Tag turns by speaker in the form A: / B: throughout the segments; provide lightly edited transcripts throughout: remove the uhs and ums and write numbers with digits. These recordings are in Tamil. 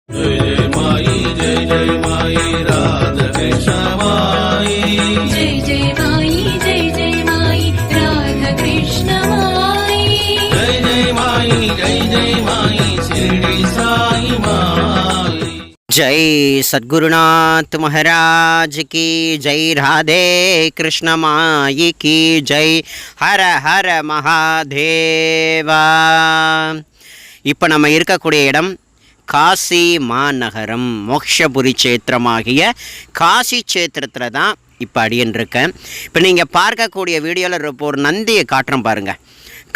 A: जय जय माई राधा कृष्ण माई
B: जय जय माई राधा कृष्ण माई
A: जय माई शिरडी साई माई।
C: जय सद्गुरुनाथ महाराज की जय, राधे कृष्ण माई की जय, हर हर महादेवा। இப்போ நம்ம இருக்கக்கூடிய இடம் காசி மாநகரம், மோக்ஷபுரி சேத்திரமாகிய காசி சேத்திரத்தில் தான் இப்போ அடியன் இருக்கேன். இப்போ நீங்கள் பார்க்கக்கூடிய வீடியோவில் இப்போ ஒரு நந்தியை காட்டுறோம் பாருங்கள்.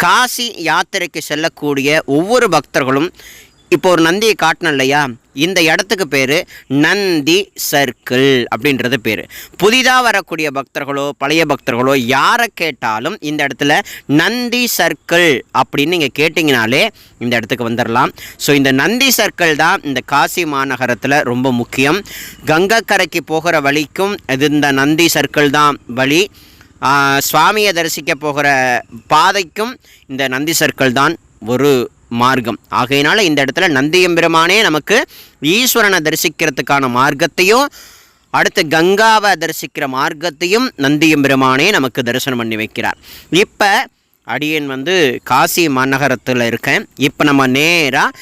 C: காசி யாத்திரைக்கு செல்லக்கூடிய ஒவ்வொரு பக்தர்களும் இப்போ ஒரு நந்தியை காட்டணும் இல்லையா, இந்த இடத்துக்கு பேர் நந்தி சர்க்கிள் அப்படின்றது பேர். புதிதாக வரக்கூடிய பக்தர்களோ பழைய பக்தர்களோ யாரை கேட்டாலும் இந்த இடத்துல நந்தி சர்க்கிள் அப்படின்னு நீங்கள் கேட்டிங்கனாலே இந்த இடத்துக்கு வந்துடலாம். ஸோ இந்த நந்தி சர்க்கிள் தான் இந்த காசி மாநகரத்தில் ரொம்ப முக்கியம். கங்கை கரைக்கு போகிற வழிக்கும் இது இந்த நந்தி சர்க்கிள் தான் வழி. சுவாமியை தரிசிக்க போகிற பாதைக்கும் இந்த நந்தி சர்க்கிள் தான் ஒரு மார்க்கம். ஆகையினால இந்த இடத்துல நந்தியம்பெருமானே நமக்கு ஈஸ்வரனை தரிசிக்கிறதுக்கான மார்க்கத்தையும் அடுத்து கங்காவை தரிசிக்கிற மார்க்கத்தையும் நந்தியம்பெருமானே நமக்கு தரிசனம் பண்ணி வைக்கிறார். இப்போ அடியன் காசி மாநகரத்தில் இருக்கேன். இப்போ நம்ம நேராக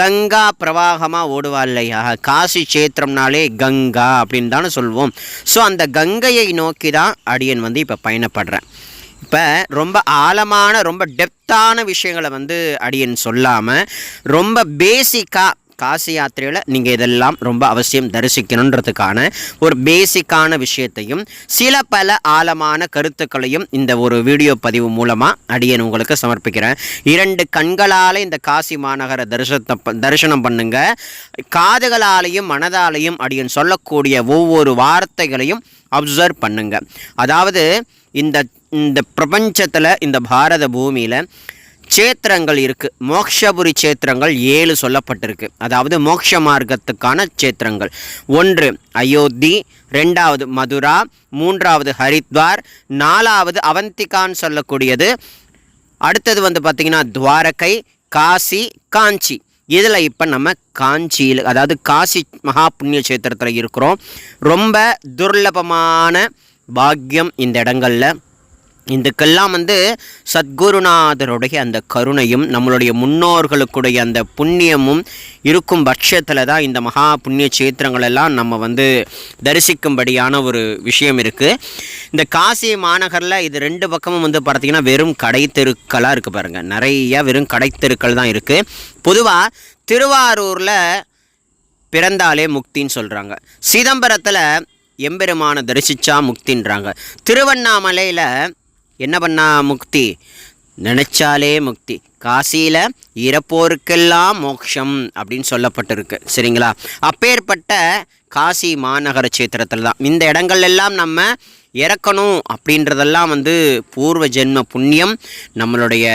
C: கங்கா பிரவாகமாக ஓடுவா இல்லையா, காசி சேத்திரம்னாலே கங்கா அப்படின்னு தானே சொல்வோம். ஸோ அந்த கங்கையை நோக்கி தான் அடியன் இப்போ பயணப்படுறேன். இப்போ ரொம்ப ஆழமான ரொம்ப டெப்த்தான விஷயங்களை அடியன் சொல்லாமல் ரொம்ப பேசிக்காக காசி யாத்திரையில் நீங்கள் இதெல்லாம் ரொம்ப அவசியம் தரிசிக்கணுன்றதுக்கான ஒரு பேசிக்கான விஷயத்தையும் சில பல ஆழமான கருத்துக்களையும் இந்த ஒரு வீடியோ பதிவு மூலமாக அடியன் உங்களுக்கு சமர்ப்பிக்கிறேன். 2 கண்களால் இந்த காசி மாநகர தரிசனம் பண்ணுங்க, காதுகளாலையும் மனதாலையும் அடியன் சொல்லக்கூடிய ஒவ்வொரு வார்த்தைகளையும் அப்சர்வ் பண்ணுங்க. அதாவது இந்த பிரபஞ்சத்தில் இந்த பாரத பூமியில் சேத்திரங்கள் இருக்குது. மோக்ஷபுரி சேத்திரங்கள் 7 சொல்லப்பட்டிருக்கு. அதாவது மோக்ஷ மார்க்கத்துக்கான சேத்திரங்கள். 1 அயோத்தி, 2வது மதுரா, 3வது ஹரித்வார், 4வது அவந்திகான்னு சொல்லக்கூடியது. அடுத்தது பார்த்திங்கன்னா துவாரகை, காசி, காஞ்சி. இதில் இப்போ நம்ம காஞ்சியில் அதாவது காசி மகா புண்ணிய சேத்திரத்தில் இருக்கிறோம். ரொம்ப துர்லபமான பாக்கியம் இந்த இடங்களில். இதுக்கெல்லாம் சத்குருநாதருடைய அந்த கருணையும் நம்மளுடைய முன்னோர்களுக்குடைய அந்த புண்ணியமும் இருக்கும் பட்சத்தில் தான் இந்த மகா புண்ணிய சேத்திரங்களெல்லாம் நம்ம தரிசிக்கும்படியான ஒரு விஷயம் இருக்குது. இந்த காசி மாநகரில் இது 2 பக்கமும் பார்த்திங்கன்னா வெறும் கடை தெருக்களாக இருக்குது பாருங்கள். நிறைய வெறும் கடை தெருக்கள் தான் இருக்குது. பொதுவாக திருவாரூரில் பிறந்தாலே முக்தின்னு சொல்கிறாங்க. சிதம்பரத்தில் எம்பெருமான தரிசித்தா முக்தின்றாங்க. திருவண்ணாமலையில் என்ன பண்ணா முக்தி, நினச்சாலே முக்தி. காசியில் இறப்போருக்கெல்லாம் மோட்சம் அப்படின்னு சொல்லப்பட்டிருக்கு. சரிங்களா? அப்பேற்பட்ட காசி மாநகர சேத்திரத்தில் தான் இந்த இடங்கள் எல்லாம் நம்ம இறக்கணும் அப்படின்றதெல்லாம் பூர்வ ஜென்ம புண்ணியம். நம்மளுடைய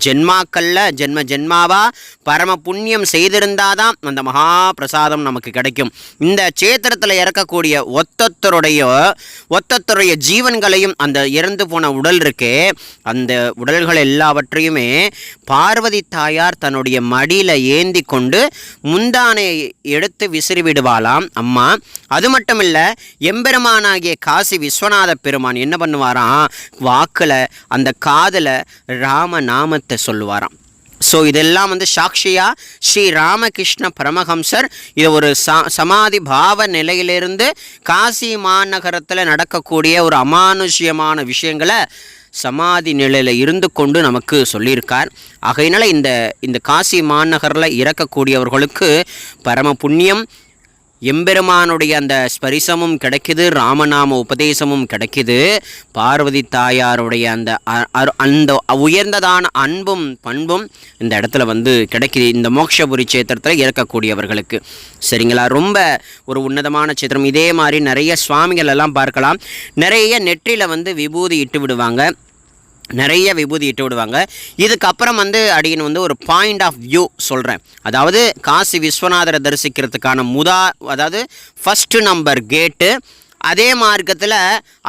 C: ஜென்மாக்களில் ஜென்மாவாக பரம புண்ணியம் செய்திருந்தால் தான் அந்த மகா பிரசாதம் நமக்கு கிடைக்கும். இந்த சேத்திரத்தில் இறக்கக்கூடிய ஒத்தொத்தருடைய ஜீவன்களையும் அந்த இறந்து போன உடல் இருக்கே, அந்த உடல்கள் எல்லாவற்றையுமே பார்வதி தாயார் தன்னுடைய மடியில் ஏந்தி கொண்டு முந்தானை எடுத்து விசிறிவிடுவாளாம் அம்மா. அது மட்டும் இல்லை, எம்பெருமானாகிய காசி விஸ்வநாத பெருமான் என்ன பண்ணுவாராம், வாக்கில் அந்த காதில் ராம நாமத்தை சொல்லுவாராம். ஸோ இதெல்லாம் சாட்சியா ஸ்ரீ ராமகிருஷ்ண பரமஹம்சர் இதை ஒரு சமாதி பாவ நிலையிலிருந்து காசி மாநகரத்தில் நடக்கக்கூடிய ஒரு அமானுஷ்யமான விஷயங்களை சமாதி நிலையில் இருந்து கொண்டு நமக்கு சொல்லியிருக்கார். ஆகையினால இந்த காசி மாநகரில் இறக்கக்கூடியவர்களுக்கு பரம புண்ணியம், எம்பெருமானுடைய அந்த ஸ்பரிசமும் கிடைக்குது, ராமநாம உபதேசமும் கிடைக்குது, பார்வதி தாயாருடைய அந்த உயர்ந்ததான அன்பும் பண்பும் இந்த இடத்துல கிடைக்குது இந்த மோக்ஷபுரி சேத்திரத்தில் இறக்கக்கூடியவர்களுக்கு. சரிங்களா? ரொம்ப ஒரு உன்னதமான சேத்திரம். இதே மாதிரி நிறைய சுவாமிகள் எல்லாம் பார்க்கலாம். நிறைய நெற்றியில் விபூதி இட்டு விடுவாங்க, நிறைய விபூதி இட்டு விடுவாங்க. இதுக்கப்புறம் அடியின் ஒரு பாயிண்ட் ஆஃப் வியூ சொல்கிறேன். அதாவது காசி விஸ்வநாதரை தரிசிக்கிறதுக்கான அதாவது ஃபஸ்ட்டு நம்பர் கேட்டு. அதே மார்க்கத்தில்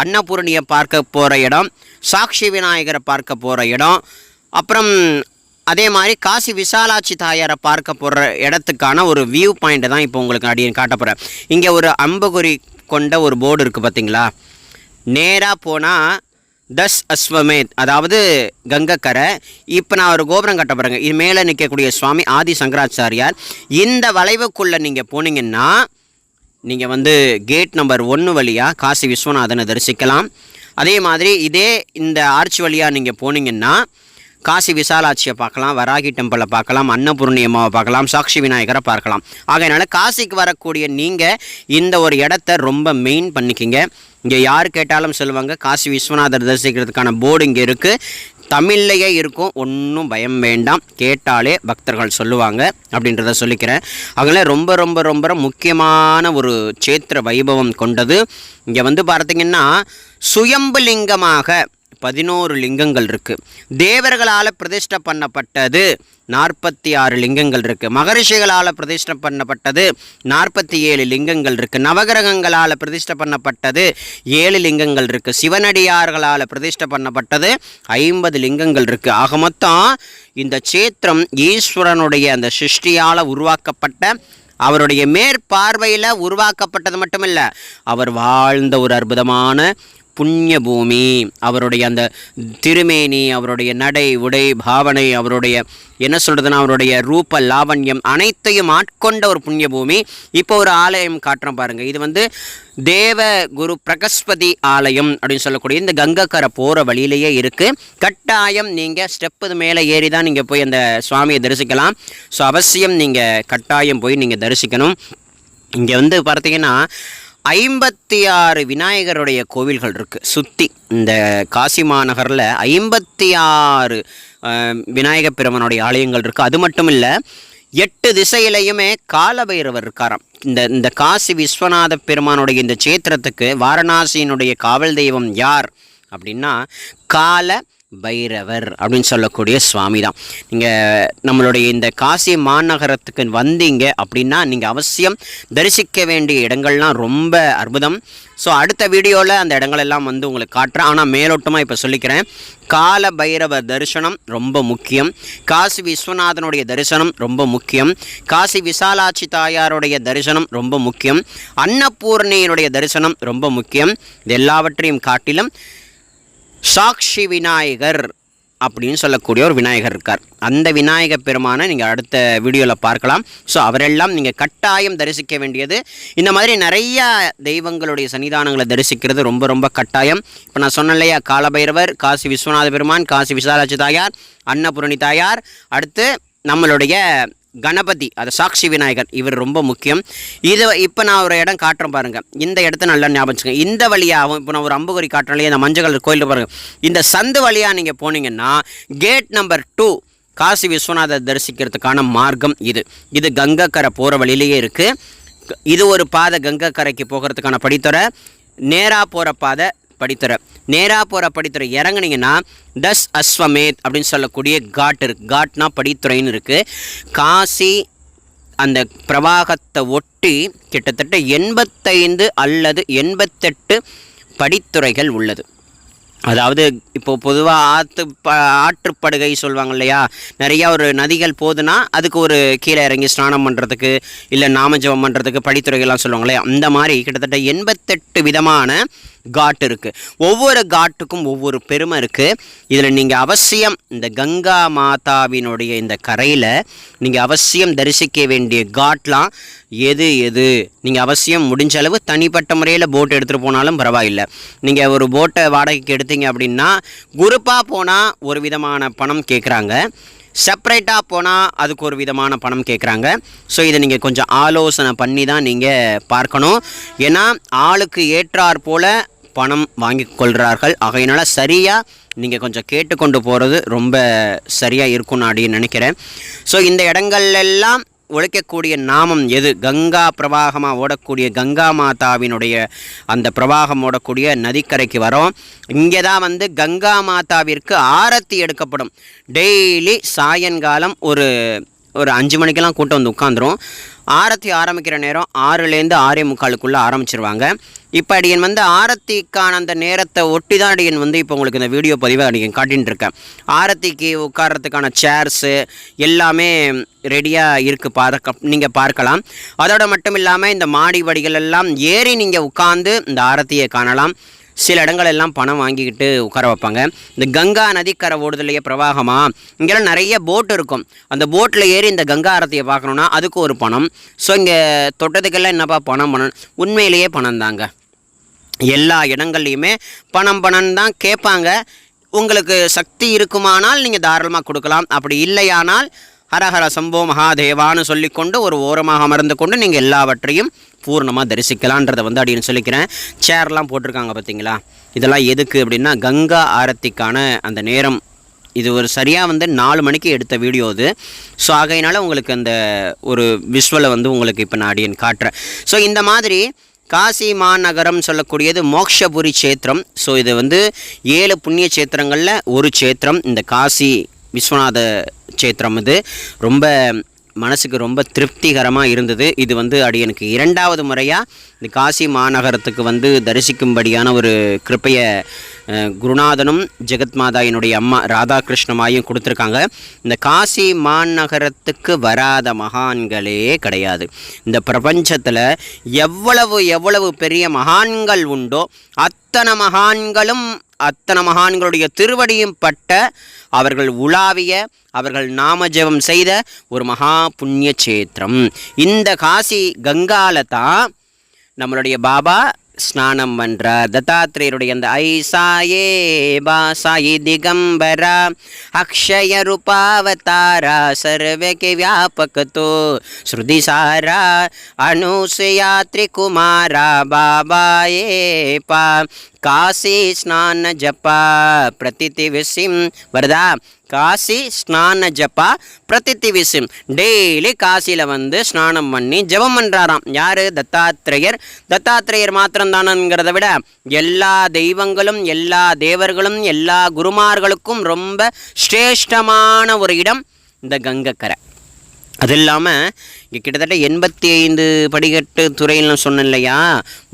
C: அன்னபூரணியை பார்க்க போகிற இடம், சாட்சி விநாயகரை பார்க்க போகிற இடம், அப்புறம் அதே மாதிரி காசி விசாலாட்சி தாயாரை பார்க்க போகிற இடத்துக்கான ஒரு வியூ பாயிண்ட்டை தான் இப்போ உங்களுக்கு அடியேன் காட்ட போகிறேன். இங்கே ஒரு அம்புகுறி கொண்ட ஒரு போர்டு இருக்குது பார்த்தீங்களா? நேராக போனால் தஸ் அஸ்வமேத், அதாவது கங்கக்கரை. இப்போ நான் ஒரு கோபுரம் கட்ட போகிறேங்க. இது மேலே நிற்கக்கூடிய சுவாமி ஆதி சங்கராச்சாரியார். இந்த வளைவுக்குள்ளே நீங்கள் போனீங்கன்னா நீங்கள் கேட் நம்பர் 1 வழியாக காசி விஸ்வநாதனை தரிசிக்கலாம். அதே மாதிரி இதே இந்த ஆர்ச் வழியாக நீங்கள் போனீங்கன்னா காசி விசாலாட்சியை பார்க்கலாம், வராகி டெம்பிளை பார்க்கலாம், அன்னபூர்ணி அம்மாவை பார்க்கலாம், சாட்சி விநாயகரை பார்க்கலாம். ஆகையினால காசிக்கு வரக்கூடிய நீங்கள் இந்த ஒரு இடத்த ரொம்ப மெயின் பண்ணிக்கிங்க. இங்கே யார் கேட்டாலும் சொல்லுவாங்க காசி விஸ்வநாதர் தரிசிக்கிறதுக்கான போர்டு இங்கே இருக்குது, தமிழ்லையே இருக்கும், ஒன்றும் பயம் வேண்டாம், கேட்டாலே பக்தர்கள் சொல்லுவாங்க அப்படின்றத சொல்லிக்கிறேன். அதனால் ரொம்ப ரொம்ப ரொம்ப முக்கியமான ஒரு சேத்திர வைபவம் கொண்டது. இங்கே பார்த்தீங்கன்னா சுயம்பு லிங்கமாக 11 லிங்கங்கள் இருக்குது. தேவர்களால் பிரதிஷ்டை பண்ணப்பட்டது 46 லிங்கங்கள் இருக்குது. மகரிஷிகளால் பிரதிஷ்டை பண்ணப்பட்டது 47 லிங்கங்கள் இருக்குது. நவகிரகங்களால் பிரதிஷ்டை பண்ணப்பட்டது 7 லிங்கங்கள் இருக்குது. சிவனடியார்களால் பிரதிஷ்டை பண்ணப்பட்டது 50 லிங்கங்கள் இருக்குது. ஆக மொத்தம் இந்த சேத்திரம் ஈஸ்வரனுடைய அந்த சிருஷ்டியால் உருவாக்கப்பட்ட, அவருடைய மேற்பார்வையில் உருவாக்கப்பட்டது மட்டுமில்ல, அவர் வாழ்ந்த ஒரு அற்புதமான புண்ணிய பூமி. அவருடைய அந்த திருமேனி, அவருடைய நடை உடை பாவனை, அவருடைய என்ன சொல்கிறதுனா அவருடைய ரூப லாவண்யம் அனைத்தையும் ஆட்கொண்ட ஒரு புண்ணிய பூமி. இப்போ ஒரு ஆலயம் காட்டுறோம் பாருங்கள். இது தேவ குரு பிரகஸ்பதி ஆலயம் அப்படின்னு சொல்லக்கூடிய இந்த கங்கக்கரை போகிற வழியிலேயே இருக்குது. கட்டாயம் நீங்கள் ஸ்டெப்பு மேலே ஏறி தான் நீங்கள் போய் அந்த சுவாமியை தரிசிக்கலாம். ஸோ அவசியம் நீங்கள் கட்டாயம் போய் நீங்கள் தரிசிக்கணும். இங்கே பார்த்தீங்கன்னா 56 விநாயகருடைய கோவில்கள் இருக்குது சுற்றி. இந்த காசி மாநகரில் 56 விநாயகப் பெருமானுடைய ஆலயங்கள் இருக்குது. அது மட்டும் இல்லை, 8 திசையிலையுமே காலபைரவர் இருக்காராம். இந்த காசி விஸ்வநாத பெருமானுடைய இந்த சேத்திரத்துக்கு வாரணாசியினுடைய காவல் தெய்வம் யார் அப்படின்னா கால பைரவர் அப்படின்னு சொல்லக்கூடிய சுவாமி தான். நீங்கள் நம்மளுடைய இந்த காசி மாநகரத்துக்கு வந்தீங்க அப்படின்னா நீங்கள் அவசியம் தரிசிக்க வேண்டிய இடங்கள்லாம் ரொம்ப அற்புதம். ஸோ அடுத்த வீடியோவில் அந்த இடங்களெல்லாம் உங்களுக்கு காட்டுறேன். ஆனால் மேலோட்டமாக இப்போ சொல்லிக்கிறேன். கால பைரவர் தரிசனம் ரொம்ப முக்கியம். காசி விஸ்வநாதனுடைய தரிசனம் ரொம்ப முக்கியம். காசி விசாலாட்சி தாயாருடைய தரிசனம் ரொம்ப முக்கியம். அன்னபூர்ணியினுடைய தரிசனம் ரொம்ப முக்கியம். இது எல்லாவற்றையும் காட்டிலும் சாட்சி விநாயகர் அப்படின்னு சொல்லக்கூடிய ஒரு விநாயகர் இருக்கார். அந்த விநாயகர் பெருமானை நீங்கள் அடுத்த வீடியோவில் பார்க்கலாம். ஸோ அவரெல்லாம் நீங்கள் கட்டாயம் தரிசிக்க வேண்டியது. இந்த மாதிரி நிறையா தெய்வங்களுடைய சன்னிதானங்களை தரிசிக்கிறது ரொம்ப ரொம்ப கட்டாயம். இப்போ நான் சொன்னேன் இல்லையா, காலபைரவர், காசி விஸ்வநாத பெருமான், காசி விசாலாட்சி தாயார், அன்னபூரணி தாயார், அடுத்து நம்மளுடைய கணபதி, அது சாட்சி விநாயகர், இவர் ரொம்ப முக்கியம். இது இப்போ நான் ஒரு இடம் காட்டுறேன் பாருங்கள். இந்த இடத்த நல்லா ஞாபகம் வச்சுக்கோங்க. இந்த வழியாகவும் இப்போ நான் ஒரு அம்புகுறி காட்டுறேன் இல்லையா, இந்த மஞ்சள் கலர் கோயில் பாருங்கள். இந்த சந்து வழியாக நீங்கள் போனீங்கன்னா கேட் நம்பர் 2 காசி விஸ்வநாதர் தரிசிக்கிறதுக்கான மார்க்கம் இது கங்கக்கரை போகிற வழியிலேயே இருக்குது. இது ஒரு பாதை கங்கக்கரைக்கு போகிறதுக்கான படித்துறை. நேராக போகிற பாதை படித்துறை. நேராக போகிற படித்துறை இறங்குனீங்கன்னா தஸ் அஸ்வமேத் அப்படின்னு சொல்லக்கூடிய காட் இருக்குது. காட்னா படித்துறைன்னு இருக்குது. காசி அந்த பிரவாகத்தை ஒட்டி கிட்டத்தட்ட 85 அல்லது 88 படித்துறைகள் உள்ளது. அதாவது இப்போது பொதுவாக ஆற்றுப்படுகை சொல்லுவாங்க இல்லையா, நிறையா ஒரு நதிகள் போகுதுன்னா அதுக்கு ஒரு கீழே இறங்கி ஸ்நானம் பண்ணுறதுக்கு இல்லை நாமஜபம் பண்ணுறதுக்கு படித்துறைகள்லாம் சொல்லுவாங்க இல்லையா, அந்த மாதிரி கிட்டத்தட்ட 88 விதமான காட் இருக்குது. ஒவ்வொரு காட்டுக்கும் ஒவ்வொரு பெருமை இருக்குது. இதில் நீங்கள் அவசியம் இந்த கங்கா மாதாவினுடைய இந்த கரையில் நீங்கள் அவசியம் தரிசிக்க வேண்டிய காட்லாம் எது நீங்கள் அவசியம் முடிஞ்ச அளவு தனிப்பட்ட முறையில் போட் எடுத்துகிட்டு போனாலும் பரவாயில்லை. நீங்கள் ஒரு போட்டை வாடகைக்கு எடுத்தீங்க அப்படின்னா குரூப்பாக போனால் ஒரு விதமான பணம் கேட்குறாங்க, செப்பரேட்டாக போனால் அதுக்கு ஒரு விதமான பணம் கேட்குறாங்க. ஸோ இதை நீங்கள் கொஞ்சம் ஆலோசனை பண்ணி தான் நீங்கள் பார்க்கணும். ஏன்னா ஆளுக்கு ஏற்றாற் போல் பணம் வாங்கி கொள்கிறார்கள். ஆகையினால் சரியாக நீங்கள் கொஞ்சம் கேட்டுக்கொண்டு போகிறது ரொம்ப சரியாக இருக்கும்னு அப்படின்னு நினைக்கிறேன். ஸோ இந்த இடங்கள்லாம் ஒழிக்கக்கூடிய நாமம் எது? கங்கா பிரவாகமாக ஓடக்கூடிய கங்கா மாதாவினுடைய அந்த பிரவாகம் ஓடக்கூடிய நதிக்கரைக்கு வரோம். இங்கே தான் கங்கா மாதாவிற்கு ஆரத்தி எடுக்கப்படும். டெய்லி சாயங்காலம் ஒரு 5 மணிக்கெல்லாம் கூட்டம் உட்காந்துரும். ஆரத்தி ஆரம்பிக்கிற நேரம் 6லேருந்து 6:45 ஆரம்பிச்சிருவாங்க. இப்போ அடியன் வந்து ஆரத்திக்கான அந்த நேரத்தை ஒட்டி தான் அடியன் வந்து இப்போ உங்களுக்கு இந்த வீடியோ பதிவை அடியன் காட்டின்னு இருக்கேன். ஆரத்திக்கு உட்கார்றதுக்கான சேர்ஸு எல்லாமே ரெடியாக இருக்குது, நீங்கள் பார்க்கலாம். அதோடு மட்டும் இல்லாமல் இந்த மாடி படிகள் எல்லாம் ஏறி நீங்கள் உட்காந்து இந்த ஆரத்தியை காணலாம். சில இடங்கள் எல்லாம் பணம் வாங்கிக்கிட்டு உட்கார வைப்பாங்க. இந்த கங்கா நதிக்கரை ஓடுதலையே பிரவாகமாக இங்கெல்லாம் நிறைய போட் இருக்கும். அந்த போட்டில் ஏறி இந்த கங்கா ஆரத்தியை பார்க்கணுன்னா அதுக்கு ஒரு பணம். ஸோ இங்கே தொட்டதுக்கெல்லாம் என்னப்பா பணம் உண்மையிலேயே பணம் தாங்க. எல்லா இடங்கள்லையுமே பணம் தான் கேட்பாங்க. உங்களுக்கு சக்தி இருக்குமானால் நீங்கள் தாராளமாக கொடுக்கலாம். அப்படி இல்லையானால் ஹரஹர சம்போ மகாதேவான்னு சொல்லிக்கொண்டு ஒரு ஓரமாக அமர்ந்து கொண்டு நீங்கள் எல்லாவற்றையும் பூர்ணமாக தரிசிக்கலான்றதை வந்து அப்படின்னு சொல்லிக்கிறேன். சேர்லாம் போட்டிருக்காங்க பார்த்தீங்களா, இதெல்லாம் எதுக்கு அப்படின்னா கங்கா ஆரத்திக்கான அந்த நேரம். இது ஒரு சரியாக வந்து 4 மணிக்கு எடுத்த வீடியோ இது. ஸோ ஆகையினால உங்களுக்கு அந்த ஒரு விஷுவலை வந்து உங்களுக்கு இப்போ நான் அடியன் காட்டுறேன். ஸோ இந்த மாதிரி காசி மாநகரம் சொல்லக்கூடியது மோக்ஷபுரி சேத்திரம். ஸோ இது வந்து 7 புண்ணிய சேத்திரங்களில் ஒரு சேத்திரம் இந்த காசி விஸ்வநாத சேத்திரம். இது ரொம்ப மனசுக்கு ரொம்ப திருப்திகரமாக இருந்தது. இது வந்து அடியனுக்கு 2வது முறையாக இந்த காசி மாநகரத்துக்கு வந்து தரிசிக்கும்படியான ஒரு கிருப்பையை குருநாதனும் ஜெகத்மாதாயினுடைய அம்மா ராதாகிருஷ்ணமாயும் கொடுத்துருக்காங்க. இந்த காசி மாநகரத்துக்கு வராத மகான்களே கிடையாது. இந்த பிரபஞ்சத்தில் எவ்வளவு பெரிய மகான்கள் உண்டோ அத்தனை மகான்களுடைய திருவடியும் பட்ட அவர்கள் உலாவிய அவர்கள் நாமஜபம் செய்த ஒரு மகா புண்ணிய சேத்திரம் இந்த காசி கங்கால தான் நம்மளுடைய பாபா ஸ்நானம் பண்ணுறார். தத்தாத்திரேயருடைய அந்த ஐசாயே பாசாயி திகம்பரா அக்ஷய ரூபாவதாரா சர்வகே வியாபகதோ ஸ்ருதிசாரா அனுசயாத்ரி குமாரா பாபாயே பா காசி ஸ்நான ஜப்பா பிரதிதி விசிம் வருதா. காசி ஸ்நான ஜப்பா பிரதித்தி விசிம் டெய்லி காசியில் வந்து ஸ்நானம் பண்ணி ஜபம் பண்ணுறாராம். யார்? தத்தாத்திரேயர். தத்தாத்திரேயர் மாத்திரம்தானுங்கிறத விட எல்லா தெய்வங்களும் எல்லா தேவர்களும் எல்லா குருமார்களுக்கும் ரொம்ப சிரேஷ்டமான ஒரு இடம் இந்த கங்கைக்கரை. அது இல்லாமல் இங்கே கிட்டத்தட்ட 85 படிக்கட்டு துறைன்னு சொன்னேன் இல்லையா,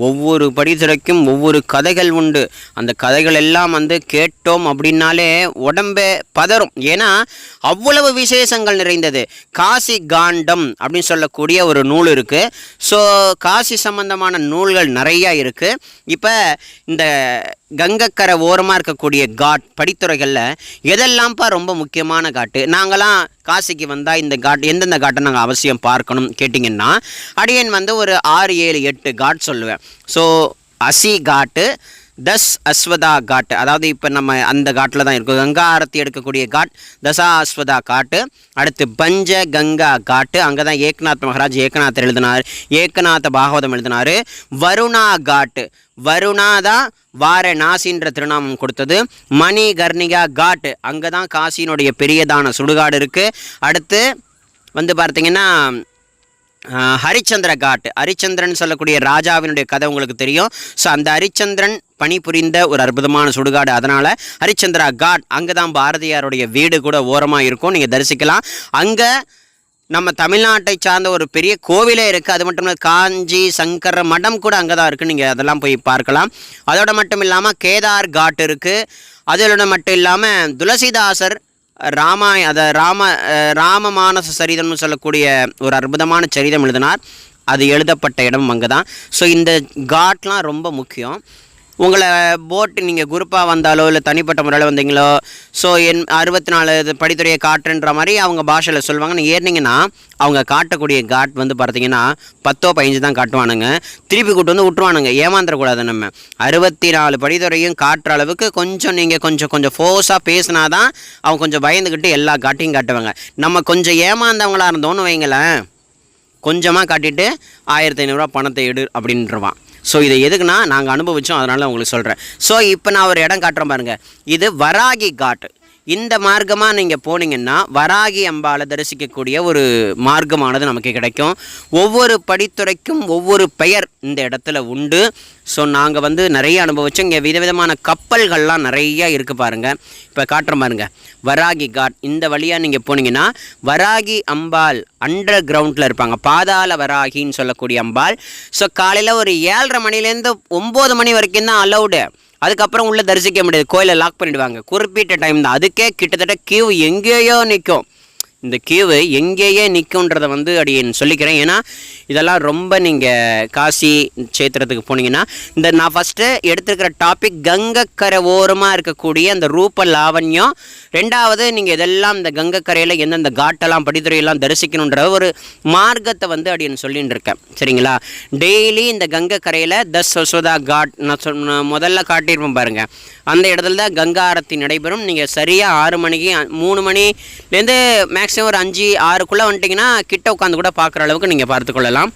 C: ஒவ்வொரு படித்துறைக்கும் ஒவ்வொரு கதைகள் உண்டு. அந்த கதைகள் எல்லாம் வந்து கேட்டோம் அப்படின்னாலே உடம்பே பதறும். ஏன்னா அவ்வளவு விசேஷங்கள் நிறைந்தது. காசி காண்டம் அப்படின்னு சொல்லக்கூடிய ஒரு நூல் இருக்குது. ஸோ காசி சம்பந்தமான நூல்கள் நிறையா இருக்குது. இப்போ இந்த கங்கைக்கரை ஓரமாக இருக்கக்கூடிய காட் படித்துறைகளில் எதெல்லாம்ப்பா ரொம்ப முக்கியமான காட்டு? நாங்களாம் காசிக்கு வந்தால் இந்த காட் எந்தெந்த காட்டை நாங்கள் அவசியம் பார்க்கணும் கேட்டிங்கன்னா அடியன் வந்து ஒரு 6, 7, 8 காட் சொல்லுவேன். ஸோ அசி காட்டு, 10 அஸ்வதா காட்டு, அதாவது இப்போ நம்ம அந்த காட்டில் தான் இருக்கும். கங்கா ஆரத்தி எடுக்கக்கூடிய காட் தசா அஸ்வதா காட்டு. அடுத்து பஞ்ச கங்கா காட்டு, அங்கே தான் ஏக்நாத் மகாராஜ் ஏகநாதர் எழுதினார், ஏகநாத பாகவதம் எழுதினார். வருணா காட்டு, வருணா தான் வாரணாசின்ற திருநாமம் கொடுத்தது. மணி கர்ணிகா காட்டு, அங்கே தான் காசியினுடைய பெரியதான சுடுகாடு இருக்குது. அடுத்து வந்து பார்த்திங்கன்னா ஹரிச்சந்திர காட்டு, ஹரிச்சந்திரன் சொல்லக்கூடிய ராஜாவினுடைய கதை உங்களுக்கு தெரியும். ஸோ அந்த ஹரிச்சந்திரன் பணிபுரிந்த ஒரு அற்புதமான சுடுகாடு, அதனால் ஹரிச்சந்திரா காட். அங்கே தான் பாரதியாருடைய வீடு கூட ஓரமாக இருக்கும், நீங்கள் தரிசிக்கலாம். அங்கே நம்ம தமிழ்நாட்டை சார்ந்த ஒரு பெரிய கோவிலே இருக்குது. அது மட்டும் இல்லை, காஞ்சி சங்கர மடம் கூட அங்கே தான் இருக்குது, நீங்கள் அதெல்லாம் போய் பார்க்கலாம். அதோடு மட்டும் இல்லாமல் கேதார் காட் இருக்குது. அதோட மட்டும் இல்லாமல் துளசிதாசர் ராமமானச சரிதம்னு சொல்லக்கூடிய ஒரு அற்புதமான சரிதம் எழுதினார். அது எழுதப்பட்ட இடம் அங்கே தான். ஸோ இந்த காட்லாம் ரொம்ப முக்கியம். உங்களை போட்டு நீங்கள் குரூப்பாக வந்தாலோ இல்லை தனிப்பட்ட முறையில் வந்தீங்களோ, ஸோ 64 படித்துறையை காட்டுன்ற மாதிரி அவங்க பாஷையில் சொல்லுவாங்க. நீங்கள் ஏறினீங்கன்னா அவங்க காட்டக்கூடிய காட் வந்து பார்த்தீங்கன்னா 10 15 தான் காட்டுவானுங்க, திருப்பி கூட்டு வந்து விட்டுருவானுங்க. ஏமாந்துடக்கூடாது. நம்ம 64 படித்துறையும் காட்டுற அளவுக்கு கொஞ்சம் நீங்கள் கொஞ்சம் ஃபோர்ஸாக பேசினா தான் அவங்க கொஞ்சம் பயந்துக்கிட்டு எல்லா காட்டையும் காட்டுவாங்க. நம்ம கொஞ்சம் ஏமாந்தவங்களாக இருந்தோன்னு வைங்களேன், கொஞ்சமாக காட்டிட்டு 1500 ரூபா பணத்தை எடு அப்படின்றவான். ஸோ இதை எதுக்குன்னா நாங்கள் அனுபவித்தோம், அதனால் உங்களுக்கு சொல்கிறேன். ஸோ இப்போ நான் ஒரு இடம் காட்டுறேன் பாருங்கள். இது வராகி காட்டு. இந்த மார்க்கமாக நீங்கள் போனீங்கன்னா வராகி அம்பாளை தரிசிக்கக்கூடிய ஒரு மார்க்கமானது நமக்கு கிடைக்கும். ஒவ்வொரு படித்துறைக்கும் ஒவ்வொரு பெயர் இந்த இடத்துல உண்டு. ஸோ நாங்கள் வந்து நிறைய அனுபவிச்சோம். இங்கே விதவிதமான கப்பல்கள்லாம் நிறையா இருக்குது பாருங்கள். இப்போ காட்டுற பாருங்க, வராகி காட். இந்த வழியாக நீங்கள் போனீங்கன்னா வராகி அம்பாள் அண்டர் கிரவுண்டில் இருப்பாங்க, பாதாள வராகின்னு சொல்லக்கூடிய அம்பாள். ஸோ காலையில் ஒரு 7:30 மணிலேருந்து 9 மணி வரைக்கும் தான் அலௌடு. அதுக்கப்புறம் உள்ளே தரிசிக்க முடியாது, கோயிலை லாக் பண்ணிவிடுவாங்க. குறிப்பிட்ட டைம் தான். அதுக்கே கிட்டத்தட்ட கியூ எங்கேயோ நிற்கும். இந்த கியூவு எங்கேயே நிற்குன்றதை வந்து அடியேன் சொல்லிக்கிறேன். ஏன்னா இதெல்லாம் ரொம்ப நீங்கள் காசி சேத்திரத்துக்கு போனீங்கன்னா, இந்த நான் ஃபஸ்ட்டு எடுத்துருக்கிற டாபிக் கங்கைக்கரை ஓரமாக இருக்கக்கூடிய அந்த ரூப லாவண்யம். ரெண்டாவது நீங்கள் இதெல்லாம் இந்த கங்கைக்கரையில் எந்தெந்த காட்டெல்லாம் படித்துறையெல்லாம் தரிசிக்கணுன்ற ஒரு மார்க்கத்தை வந்து அடியேன் சொல்லின்னு இருக்கேன். சரிங்களா? டெய்லி இந்த கங்கைக்கரையில் யசோதா காட் நான் முதல்ல காட்டியிருப்பேன் பாருங்கள். அந்த இடத்துல தான் கங்கா ஆரத்தி நடைபெறும். நீங்கள் சரியாக 6 மணிக்கு 3 மணிலேருந்து மேக்ஸிமம் ஒரு 5-6க்குள்ளே வந்துட்டிங்கன்னா கிட்ட உட்காந்து கூட பார்க்குற அளவுக்கு நீங்கள் பார்த்துக்கொள்ளலாம்.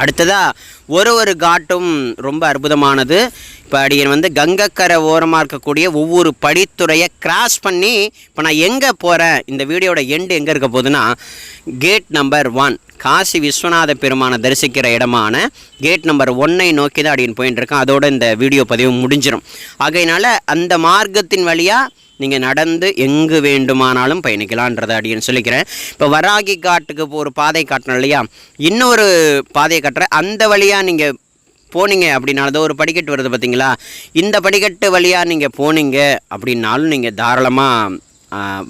C: அடுத்ததாக ஒரு காட்டும் ரொம்ப அற்புதமானது. இப்போ அடியன் வந்து கங்கைக்கரை ஓரமாக இருக்கக்கூடிய ஒவ்வொரு படித்துறையை கிராஸ் பண்ணி இப்போ நான் எங்கே போகிறேன், இந்த வீடியோட எண்டு எங்கே இருக்க போகுதுன்னா, கேட் நம்பர் 1 காசி விஸ்வநாத பெருமானை தரிசிக்கிற இடமான கேட் நம்பர் 1ஐ நோக்கி தான் அடியன் போயின்னு இருக்கேன். அதோட இந்த வீடியோ பதிவு முடிஞ்சிடும். ஆகையினால அந்த மார்க்கத்தின் வழியாக நீங்கள் நடந்து எங்கு வேண்டுமானாலும் பயணிக்கலான்றதை அடியேன்னு சொல்லிக்கிறேன். இப்போ வராகி காட்டுக்கு ஒரு பாதை காட்டணும் இல்லையா, இன்னொரு பாதையை காட்டுறேன். அந்த வழியாக நீங்கள் போனீங்க அப்படின்னாலும் ஒரு படிக்கட்டு வருது பார்த்தீங்களா, இந்த படிக்கட்டு வழியாக நீங்கள் போனீங்க அப்படின்னாலும் நீங்கள் தாராளமாக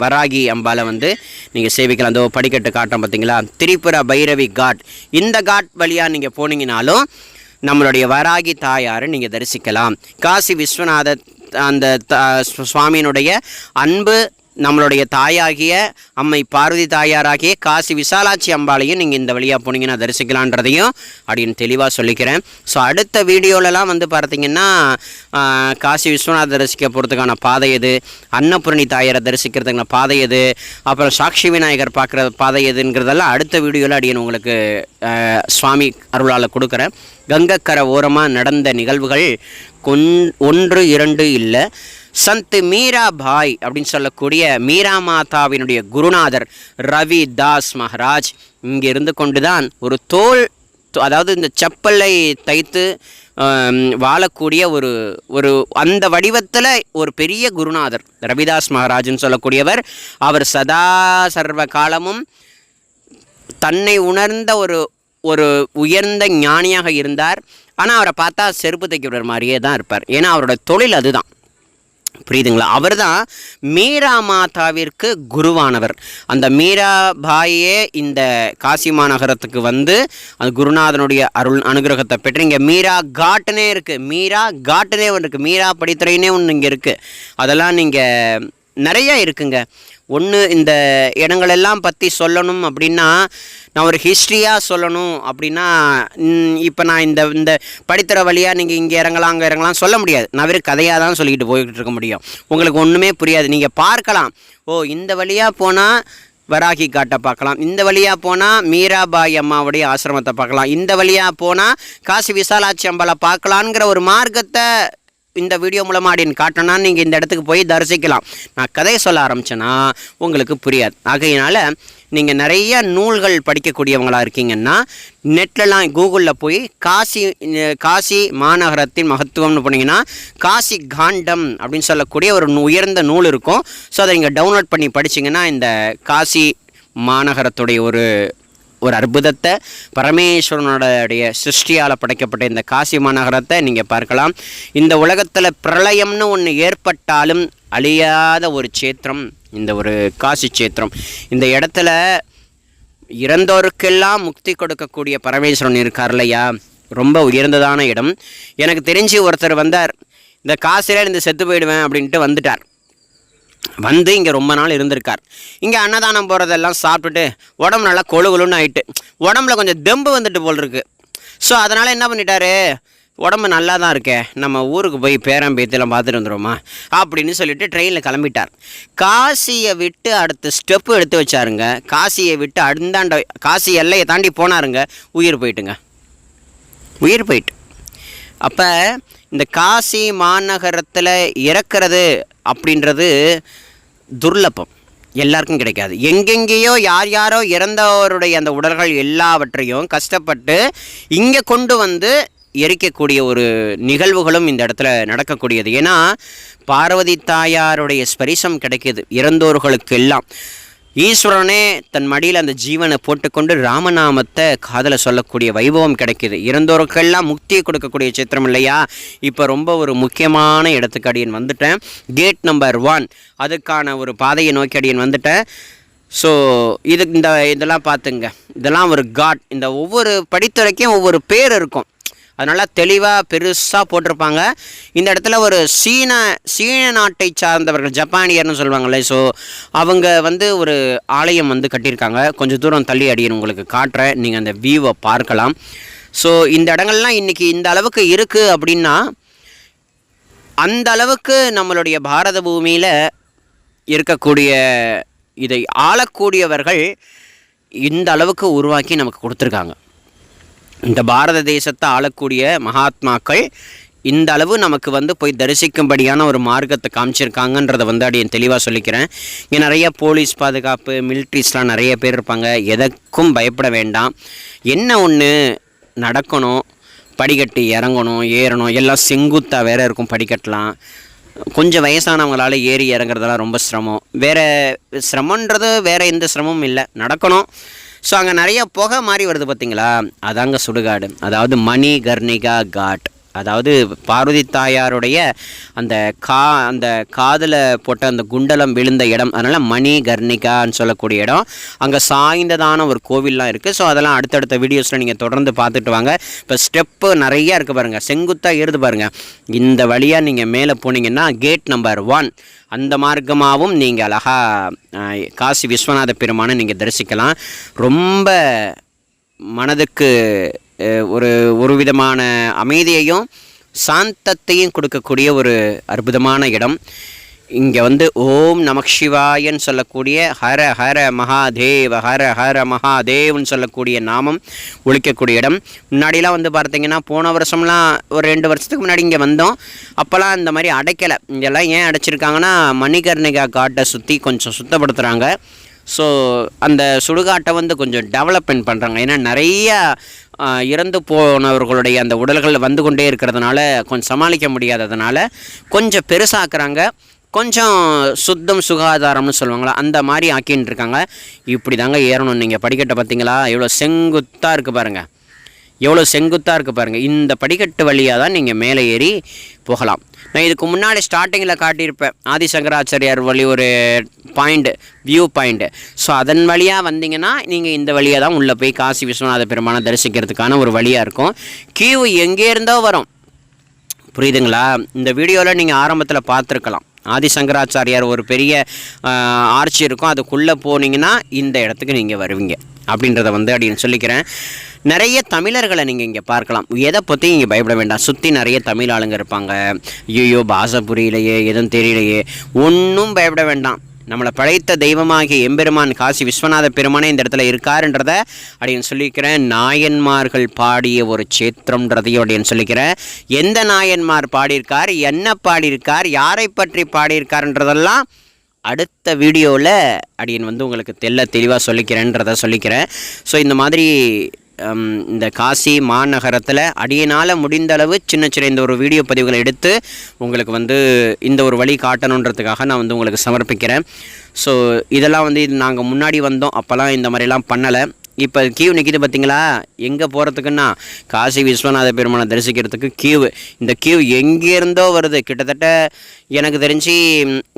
C: வராகி அம்பாலை வந்து நீங்கள் சேவிக்கலாம். அந்த படிக்கட்டு காட்டம் பார்த்தீங்களா, திரிபுரா பைரவி காட். இந்த காட் வழியாக நீங்கள் போனீங்கனாலும் நம்மளுடைய வராகி தாயாரை நீங்கள் தரிசிக்கலாம். காசி விஸ்வநாத அந்த சுவாமியினுடைய அன்பு நம்மளுடைய தாயாகிய அம்மை பார்வதி தாயாராகிய காசி விசாலாட்சி அம்பாளையும் நீங்கள் இந்த வழியாக போனீங்கன்னா தரிசிக்கலான்றதையும் அப்படின்னு தெளிவாக சொல்லிக்கிறேன். ஸோ அடுத்த வீடியோலலாம் வந்து பார்த்திங்கன்னா காசி விஸ்வநாத தரிசிக்க போகிறதுக்கான பாதை எது, அன்னபூரணி தாயாரை தரிசிக்கிறதுக்கான பாதை எது, அப்புறம் சாட்சி விநாயகர் பார்க்குற பாதை எதுங்கிறதெல்லாம் அடுத்த வீடியோவில் அடியேன் உங்களுக்கு சுவாமி அருளால் கொடுக்குறேன். கங்கைக்கரை ஓரமாக நடந்த நிகழ்வுகள் 1 2 இல்லை. சந்த் மீராபாய் அப்படின்னு சொல்லக்கூடிய மீரா மாதாவினுடைய குருநாதர் ரவி தாஸ் மகாராஜ் இங்கே இருந்து கொண்டு தான் ஒரு அதாவது இந்த செப்பலை தைத்து வாழக்கூடிய ஒரு அந்த வடிவத்தில் ஒரு பெரிய குருநாதர் ரவிதாஸ் மகாராஜ்னு சொல்லக்கூடியவர். அவர் சதா சர்வ காலமும் தன்னை உணர்ந்த ஒரு உயர்ந்த ஞானியாக இருந்தார். ஆனால் அவரை பார்த்தா செருப்பு தைக்கிற மாதிரியே தான் இருப்பார். ஏன்னா அவரோட தொழில் அதுதான். புரியுதுங்களா? அவர் தான் மீரா மாதாவிற்கு குருவானவர். அந்த மீராபாயே இந்த காசி மாநகரத்துக்கு வந்து அந்த குருநாதனுடைய அருள் அனுகிரகத்தை பெற்று இங்கே மீரா காட்டுனே இருக்குது. மீரா காட்டுனே ஒன்று இருக்குது, மீரா படித்துறைனே ஒன்று இங்கே இருக்குது. அதெல்லாம் நீங்கள் நிறையா இருக்குங்க. ஒன்று இந்த இடங்களெல்லாம் பற்றி சொல்லணும் அப்படின்னா, நான் ஒரு ஹிஸ்ட்ரியாக சொல்லணும் அப்படின்னா, இப்போ நான் இந்த படித்துறை வழியாக நீங்கள் இங்கே இறங்கலாம் அங்கே இறங்கலாம் சொல்ல முடியாது. நான் வெறும் கதையாக தான் சொல்லிக்கிட்டு போய்கிட்டு இருக்க முடியும். உங்களுக்கு ஒன்றுமே புரியாது. நீங்கள் பார்க்கலாம், இந்த வழியாக போனால் வராகி காட்டை பார்க்கலாம், இந்த வழியாக போனால் மீராபாய் அம்மாவுடைய ஆசிரமத்தை பார்க்கலாம், இந்த வழியாக போனால் காசி விசாலாட்சி அம்பாளை பார்க்கலான்ங்கிற ஒரு மார்க்கத்தை இந்த வீடியோ மூலமாக அப்படின்னு காட்டினா நீங்கள் இந்த இடத்துக்கு போய் தரிசிக்கலாம். நான் கதையை சொல்ல ஆரம்பித்தேன்னா உங்களுக்கு புரியாது. ஆகையினால் நீங்கள் நிறைய நூல்கள் படிக்கக்கூடியவங்களாக இருக்கீங்கன்னா நெட்லலாம் கூகுளில் போய் காசி மாநகரத்தின் மகத்துவம்னு போனீங்கன்னா காசி காண்டம் அப்படின்னு சொல்லக்கூடிய ஒரு உயர்ந்த நூல் இருக்கும். ஸோ அதை நீங்கள் டவுன்லோட் பண்ணி படிச்சிங்கன்னா இந்த காசி மாநகரத்துடைய ஒரு அற்புதத்தை, பரமேஸ்வரனுடைய சிருஷ்டியால் படைக்கப்பட்ட இந்த காசி மாநகரத்தை நீங்கள் பார்க்கலாம். இந்த உலகத்தில் பிரளயம்னு ஒன்று ஏற்பட்டாலும் அழியாத ஒரு சேத்திரம் இந்த ஒரு காசி சேத்திரம். இந்த இடத்துல இறந்தோருக்கெல்லாம் முக்தி கொடுக்கக்கூடிய பரமேஸ்வரன் இருக்கார் இல்லையா, ரொம்ப உயர்ந்ததான இடம். எனக்கு தெரிஞ்சு ஒருத்தர் வந்தார், இந்த காசியில் இந்த செத்து போயிடுவேன் அப்படின்ட்டு வந்துட்டார். வந்து இங்கே ரொம்ப நாள் இருந்திருக்கார். இங்கே அன்னதானம் போகிறதெல்லாம் சாப்பிட்டுட்டு உடம்பு நல்லா கொழுன்னு ஆகிட்டு, உடம்புல கொஞ்சம் தெம்பு வந்துட்டு போல் இருக்குது. ஸோ அதனால் என்ன பண்ணிட்டாரு, உடம்பு நல்லா தான் இருக்கே, நம்ம ஊருக்கு போய் பேரம் பேத்திலாம் பார்த்துட்டு வந்துடுவோமா அப்படின்னு சொல்லிட்டு ட்ரெயினில் கிளம்பிட்டார். காசியை விட்டு அடுத்த ஸ்டெப்பு எடுத்து வச்சாருங்க. காசியை விட்டு அந்தாண்ட காசி எல்லையை தாண்டி போனாருங்க, உயிர் போயிட்டுங்க, உயிர் போயிட்டு. அப்போ இந்த காசி மாநகரத்தில் இறக்கிறது அப்படின்றது துர்லபம், எல்லாருக்கும் கிடைக்காது. எங்கெங்கேயோ யார் யாரோ இறந்தவருடைய அந்த உடல்கள் எல்லாவற்றையும் கஷ்டப்பட்டு இங்கே கொண்டு வந்து எரிக்கக்கூடிய ஒரு நிகழ்வுகளும் இந்த இடத்துல நடக்கக்கூடியது. ஏன்னா பார்வதி தாயாருடைய ஸ்பரிசம் கிடைக்கிது இறந்தோர்களுக்கு எல்லாம். ஈஸ்வரனே தன் மடியில் அந்த ஜீவனை போட்டுக்கொண்டு ராமநாமத்தை காதில் சொல்லக்கூடிய வைபவம் கிடைக்கிது. இறந்தோருக்கெல்லாம் முக்தியை கொடுக்கக்கூடிய சித்திரம் இல்லையா? இப்போ ரொம்ப ஒரு முக்கியமான இடத்துக்கு அடியன் வந்துட்டேன். கேட் நம்பர் 1 அதுக்கான ஒரு பாதையை நோக்கி அடியன் வந்துட்டேன். ஸோ இதெல்லாம் பார்த்துங்க, இதெல்லாம் ஒரு காட். இந்த ஒவ்வொரு படித்துறைக்கும் ஒவ்வொரு பேர் இருக்கும், அதனால் தெளிவாக பெருசாக போட்டிருப்பாங்க. இந்த இடத்துல ஒரு சீன நாட்டை சார்ந்தவர்கள், ஜப்பானியர்னு சொல்லுவாங்கள்ல, ஸோ அவங்க வந்து ஒரு ஆலயம் வந்து கட்டியிருக்காங்க. கொஞ்சம் தூரம் தள்ளி அடியேன் உங்களுக்கு காட்டுறேன், நீங்கள் அந்த வியூவை பார்க்கலாம். ஸோ இந்த இடங்கள்லாம் இன்றைக்கி இந்த அளவுக்கு இருக்குது அப்படின்னா, அந்த அளவுக்கு நம்மளுடைய பாரத பூமியில் இருக்கக்கூடிய இதை ஆளக்கூடியவர்கள் இந்த அளவுக்கு உருவாக்கி நமக்கு கொடுத்துருக்காங்க. இந்த பாரத தேசத்தை ஆளக்கூடிய மகாத்மாக்கள் இந்த அளவு நமக்கு வந்து போய் தரிசிக்கும்படியான ஒரு மார்க்கத்தை காமிச்சிருக்காங்கன்றதை வந்து அடியேன் தெளிவாக சொல்லிக்கிறேன். இங்கே நிறைய போலீஸ் பாதுகாப்பு, மிலிட்ரிஸ்லாம் நிறைய பேர் இருப்பாங்க. எதற்கும் பயப்பட வேண்டாம். என்ன ஒன்று நடக்கணும், படிக்கட்டு இறங்கணும், ஏறணும், எல்லாம் செங்குத்தாக வேறு இருக்கும். படிக்கட்டலாம் கொஞ்சம் வயசானவங்களால் ஏறி இறங்குறதெல்லாம் ரொம்ப சிரமம். வேறு சிரமன்றது வேறு எந்த சிரமமும் இல்லை, நடக்கணும். ஸோ அங்கே நிறைய புகை மாதிரி வருது பார்த்தீங்களா, அதாங்க சுடுகாடு. அதாவது மணிகர்ணிகா காட், அதாவது பார்வதி தாயாருடைய அந்த காதில் போட்ட அந்த குண்டலம் விழுந்த இடம், அதனால் மணிகர்ணிகான்னு சொல்லக்கூடிய இடம். அங்கே சாய்ந்ததான ஒரு கோவில்லாம் இருக்குது. ஸோ அதெல்லாம் அடுத்தடுத்த வீடியோஸில் நீங்கள் தொடர்ந்து பார்த்துட்டு வாங்க. இப்போ ஸ்டெப்பு நிறையா இருக்குது பாருங்கள், செங்குத்தாக ஏறுது பாருங்கள். இந்த வழியாக நீங்கள் மேலே போனீங்கன்னா கேட் நம்பர் 1 அந்த மார்க்கமாகவும் நீங்கள் அழகாக காசி விஸ்வநாத பெருமானை நீங்கள் தரிசிக்கலாம். ரொம்ப மனதுக்கு ஒரு விதமான அமைதியையும் சாந்தத்தையும் கொடுக்கக்கூடிய ஒரு அற்புதமான இடம். இங்கே வந்து ஓம் நமக் சிவாயன்னு சொல்லக்கூடிய ஹர ஹர மகாதேவ, ஹர ஹர மகாதேவ்னு சொல்லக்கூடிய நாமம் ஒழிக்கக்கூடிய இடம். முன்னாடிலாம் வந்து பார்த்தீங்கன்னா, போன வருஷம்லாம் ஒரு 2 வருஷத்துக்கு முன்னாடி இங்கே வந்தோம். அப்போல்லாம் இந்த மாதிரி அடைக்கலை. இங்கெல்லாம் ஏன் அடைச்சிருக்காங்கன்னா, மணிகர்ணிகா காட்டை சுற்றி கொஞ்சம் சுத்தப்படுத்துகிறாங்க. ஸோ அந்த சுடுகாட்டை வந்து கொஞ்சம் டெவலப்மெண்ட் பண்ணுறாங்க. ஏன்னா நிறையா இறந்து போனவர்களுடைய அந்த உடல்கள் வந்து கொண்டே இருக்கிறதுனால கொஞ்சம் சமாளிக்க முடியாததுனால கொஞ்சம் பெருசாக்குறாங்க. கொஞ்சம் சுத்தம் சுகாதாரம்னு சொல்லுவாங்களா, அந்த மாதிரி ஆக்கின்னு இருக்காங்க. இப்படி தாங்க ஏறணும். நீங்கள் படிக்கட்டை பார்த்தீங்களா, எவ்வளோ செங்குத்தாக இருக்குது பாருங்கள், எவ்வளோ செங்குத்தாக இருக்குது பாருங்கள். இந்த படிக்கட்டு வழியாக தான் நீங்கள் மேலே ஏறி போகலாம். நான் இதுக்கு முன்னாடி ஸ்டார்டிங்கில் காட்டியிருப்பேன் ஆதிசங்கராச்சாரியார் வழி ஒரு வியூ பாயிண்ட்டு. ஸோ அதன் வழியாக வந்தீங்கன்னா நீங்கள் இந்த வழியாக தான் உள்ளே போய் காசி விஸ்வநாத பெருமானை தரிசிக்கிறதுக்கான ஒரு வழியாக இருக்கும். கியூ எங்கே இருந்தோ வரும், புரியுதுங்களா? இந்த வீடியோவில் நீங்கள் ஆரம்பத்தில் பார்த்துருக்கலாம். ஆதிசங்கராச்சாரியார் ஒரு பெரிய ஆர்ச்சி இருக்கும், அதுக்குள்ளே போனீங்கன்னா இந்த இடத்துக்கு நீங்கள் வருவீங்க அப்படின்றத வந்து அப்படின்னு சொல்லிக்கிறேன். நிறைய தமிழர்களை நீங்கள் இங்கே பார்க்கலாம். எதை பற்றி இங்கே பயப்பட வேண்டாம். சுற்றி நிறைய தமிழ் ஆளுங்க இருப்பாங்க. ஐயோ பாஷை புரியலையே, எதுவும் தெரியலையே, ஒன்றும் பயப்பட வேண்டாம். நம்மளை படைத்த தெய்வமாகிய எம்பெருமான் காசி விஸ்வநாத பெருமானே இந்த இடத்துல இருக்காருன்றத அப்படின்னு சொல்லிக்கிறேன். நாயன்மார்கள் பாடிய ஒரு சேத்திரம்ன்றதையும் அப்படின்னு சொல்லிக்கிறேன். எந்த நாயன்மார் பாடியிருக்கார், என்ன பாடியிருக்கார், யாரை பற்றி பாடியிருக்காருன்றதெல்லாம் அடுத்த வீடியோவில் அடியன் வந்து உங்களுக்கு தெளிவாக சொல்லிக்கிறேன்றதை சொல்லிக்கிறேன். ஸோ இந்த மாதிரி இந்த காசி மாநகரத்தில் அடியனால் முடிந்த அளவு சின்ன இந்த ஒரு வீடியோ பதிவுகளை எடுத்து உங்களுக்கு வந்து இந்த ஒரு வழி காட்டணுன்றதுக்காக நான் வந்து உங்களுக்கு சமர்ப்பிக்கிறேன். ஸோ இதெல்லாம் வந்து நாங்கள் முன்னாடி வந்தோம், அப்போல்லாம் இந்த மாதிரிலாம் பண்ணலை. இப்போ கியூ நிற்கிது பார்த்தீங்களா, எங்கே போகிறதுக்குன்னா காசி விஸ்வநாத பெருமானை தரிசிக்கிறதுக்கு கியூ. இந்த கியூ எங்கேருந்தோ வருது. கிட்டத்தட்ட எனக்கு தெரிஞ்சு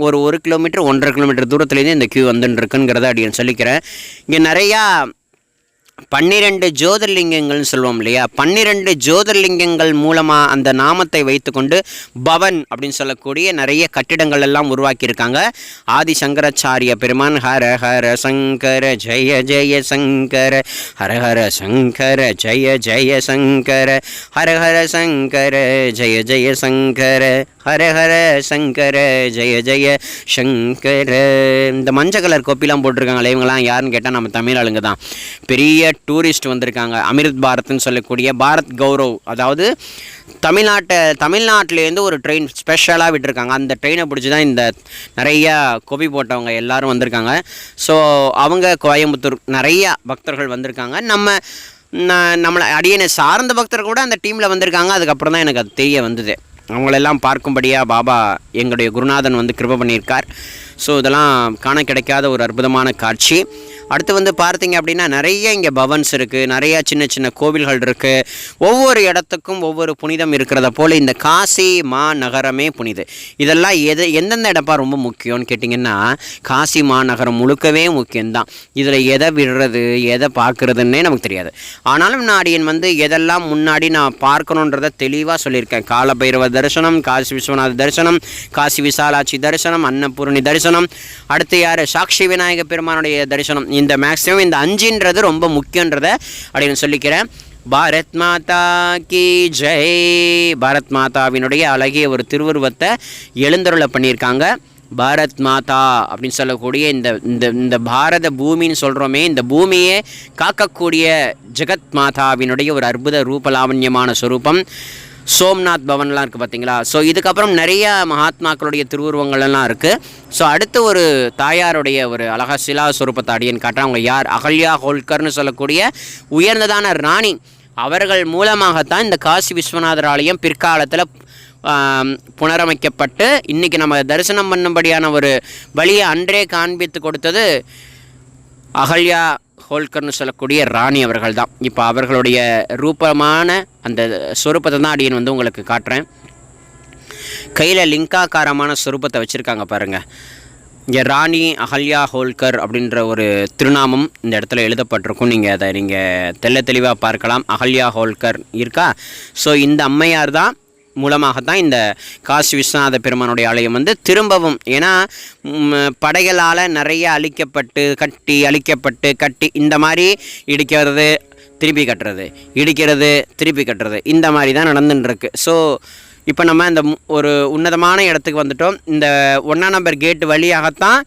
C: ஒரு 1 கிலோமீட்டர் 1.5 கிலோமீட்டர் தூரத்துலேருந்து இந்த கியூ வந்துட்டுருக்குங்கிறத அப்படின்னு சொல்லிக்கிறேன். இங்கே நிறையா 12 ஜோதிர்லிங்கங்கள்னு சொல்லுவோம் இல்லையா, 12 ஜோதிர்லிங்கங்கள் மூலமாக அந்த நாமத்தை வைத்துக்கொண்டு பவன் அப்படின்னு சொல்லக்கூடிய நிறைய கட்டிடங்கள் எல்லாம் உருவாக்கியிருக்காங்க. ஆதி சங்கராச்சாரிய பெருமான் ஹர ஹர சங்கர ஜெய ஜெய சங்கர, ஹர ஹர சங்கர ஜெய ஜெய சங்கர, ஹர ஹர சங்கர ஜெய ஜெய சங்கர, ஹர ஹர சங்கர ஜெய ஜெய சங்கர. இந்த மஞ்சள் கலர் கோப்பிலாம் போட்டிருக்காங்களே, இவங்களாம் யாருன்னு கேட்டால் நம்ம தமிழ் ஆளுங்க தான். பெரிய டூரிஸ்ட் வந்திருக்காங்க. அமிர்த் பாரத்னு சொல்லக்கூடிய பாரத் கௌரவ், அதாவது தமிழ்நாட்டிலேருந்து ஒரு ட்ரெயின் ஸ்பெஷலாக விட்டுருக்காங்க. அந்த ட்ரெயினை பிடிச்சி தான் இந்த நிறையா கோபி போட்டவங்க எல்லோரும் வந்திருக்காங்க. ஸோ அவங்க கோயம்புத்தூர் நிறையா பக்தர்கள் வந்திருக்காங்க. நம்மளை அடியனை சார்ந்த பக்தர்கள் கூட அந்த டீமில் வந்திருக்காங்க. அதுக்கப்புறம் தான் எனக்கு அது தெரிய வந்தது. அவங்களெல்லாம் பார்க்கும்படியாக பாபா எங்களுடைய குருநாதன் வந்து கிருபை பண்ணியிருக்கார். ஸோ இதெல்லாம் காண கிடைக்காத ஒரு அற்புதமான காட்சி. அடுத்து வந்து பார்த்தீங்க அப்படின்னா நிறைய இங்கே பவன்ஸ் இருக்குது, நிறையா சின்ன சின்ன கோவில்கள் இருக்குது. ஒவ்வொரு இடத்துக்கும் ஒவ்வொரு புனிதம் இருக்கிறத போல் இந்த காசி மாநகரமே புனிது. இதெல்லாம் எந்தெந்த இடப்பா ரொம்ப முக்கியம்னு கேட்டிங்கன்னா காசி மாநகரம் முழுக்கவே முக்கியம்தான். இதில் எதை விடுறது எதை பார்க்குறதுன்னே நமக்கு தெரியாது. ஆனாலும் நாடியன் வந்து எதெல்லாம் முன்னாடி நான் பார்க்கணுன்றதை தெளிவாக சொல்லியிருக்கேன். காலபைரவ தரிசனம், காசி விஸ்வநாத தரிசனம், காசி விசாலாட்சி தரிசனம், அன்னபூரணி தரிசனம், அடுத்து யார் சாட்சி விநாயக பெருமானுடைய தரிசனம். இந்த மேக்ஸிமம் இந்த 5ன்றது ரொம்ப முக்கியன்றத அப்படின்னு சொல்லிக்கிறேன். பாரத் மாதா கி ஜெய். பாரத் மாதாவினுடைய அழகிய ஒரு திருவுருவத்தை எழுந்தருளை பண்ணியிருக்காங்க. பாரத் மாதா அப்படின்னு சொல்லக்கூடிய இந்த பாரத பூமின்னு சொல்கிறோமே, இந்த பூமியே காக்கக்கூடிய ஜெகத் மாதாவினுடைய ஒரு அற்புத ரூபலாவண்யமான ஸ்வரூபம். சோம்நாத் பவன்லாம் இருக்குது பார்த்தீங்களா. ஸோ இதுக்கப்புறம் நிறைய மகாத்மாக்களுடைய திருவுருவங்கள்லாம் இருக்குது. ஸோ அடுத்து ஒரு தாயாருடைய ஒரு அழகா சிலா ஸ்வரூபத்தை அடியன் காட்டுறேன். அவங்க யார்? அகல்யா ஹோல்கர்னு சொல்லக்கூடிய உயர்ந்ததான ராணி. அவர்கள் மூலமாகத்தான் இந்த காசி விஸ்வநாதர் ஆலயம் பிற்காலத்தில் புனரமைக்கப்பட்டு இன்றைக்கி நம்ம தரிசனம் பண்ணும்படியான ஒரு வழியை அன்றே காண்பித்து கொடுத்தது அகல்யா ஹோல்கர்னு சொல்லக்கூடிய ராணி அவர்கள் தான். இப்போ அவர்களுடைய ரூபமான அந்த ஸ்வரூபத்தை தான் அடியன் வந்து உங்களுக்கு காட்டுறேன். கையில் லிங்காக்காரமான ஸ்வரூபத்தை வச்சுருக்காங்க பாருங்கள். இங்கே ராணி அகல்யா ஹோல்கர் அப்படின்ற ஒரு திருநாமம் இந்த இடத்துல எழுதப்பட்டிருக்கும். நீங்கள் தெள்ள தெளிவாக பார்க்கலாம். அகல்யா ஹோல்கர் இருக்கா. ஸோ இந்த அம்மையார் தான் மூலமாகத்தான் இந்த காசி விஸ்வநாத பெருமானுடைய ஆலயம் வந்து திரும்பவும், ஏன்னா படைகளால் நிறைய அழிக்கப்பட்டு கட்டி இந்த மாதிரி இடிக்கிறது திருப்பி கட்டுறது, இடிக்கிறது திருப்பி கட்டுறது, இந்த மாதிரி தான் நடந்துட்டுருக்கு. ஸோ இப்போ நம்ம இந்த ஒரு உன்னதமான இடத்துக்கு வந்துட்டோம். இந்த 1ஆம் நம்பர் கேட்டு வழியாகத்தான்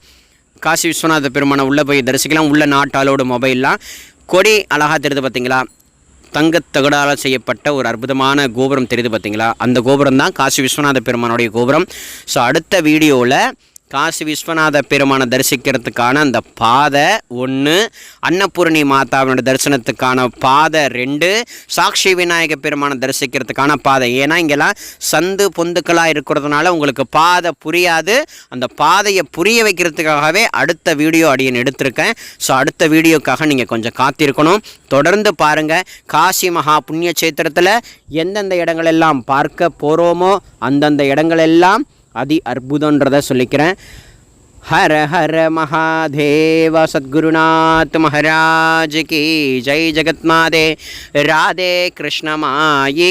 C: காசி விஸ்வநாத பெருமானை உள்ளே போய் தரிசிக்கலாம். உள்ள நாட்டாளோட மொபைல்லாம் கொடி அழகாக தெரியுது பார்த்தீங்களா. தங்கத்தகடால் செய்யப்பட்ட ஒரு அற்புதமான கோபுரம் தெரியுது பார்த்தீங்களா. அந்த கோபுரம் தான் காசி விஸ்வநாத பெருமானுடைய கோபுரம். ஸோ அடுத்த வீடியோவில் காசி விஸ்வநாத பெருமானை தரிசிக்கிறதுக்கான அந்த பாதை 1, அன்னபூரணி மாதாவினுடைய தரிசனத்துக்கான பாதை 2, சாட்சி விநாயக பெருமானை தரிசிக்கிறதுக்கான பாதை. ஏன்னா இங்கெல்லாம் சந்து பொந்துக்களாக இருக்கிறதுனால உங்களுக்கு பாதை புரியாது. அந்த பாதையை புரிய வைக்கிறதுக்காகவே அடுத்த வீடியோ அடியன் எடுத்திருக்கேன். ஸோ அடுத்த வீடியோக்காக நீங்கள் கொஞ்சம் காத்திருக்கணும். தொடர்ந்து பாருங்கள். காசி மகா புண்ணிய சேத்திரத்தில் எந்தெந்த இடங்களெல்லாம் பார்க்க போகிறோமோ அந்தந்த இடங்களெல்லாம் அதி அற்புதன்றதை சொல்லிக்கிறேன். ஹர ஹர மகாதேவ. சத்குருநாத் மகாராஜ் கி ஜெய். ஜெகத்மாதே ராதே கிருஷ்ணமாயி.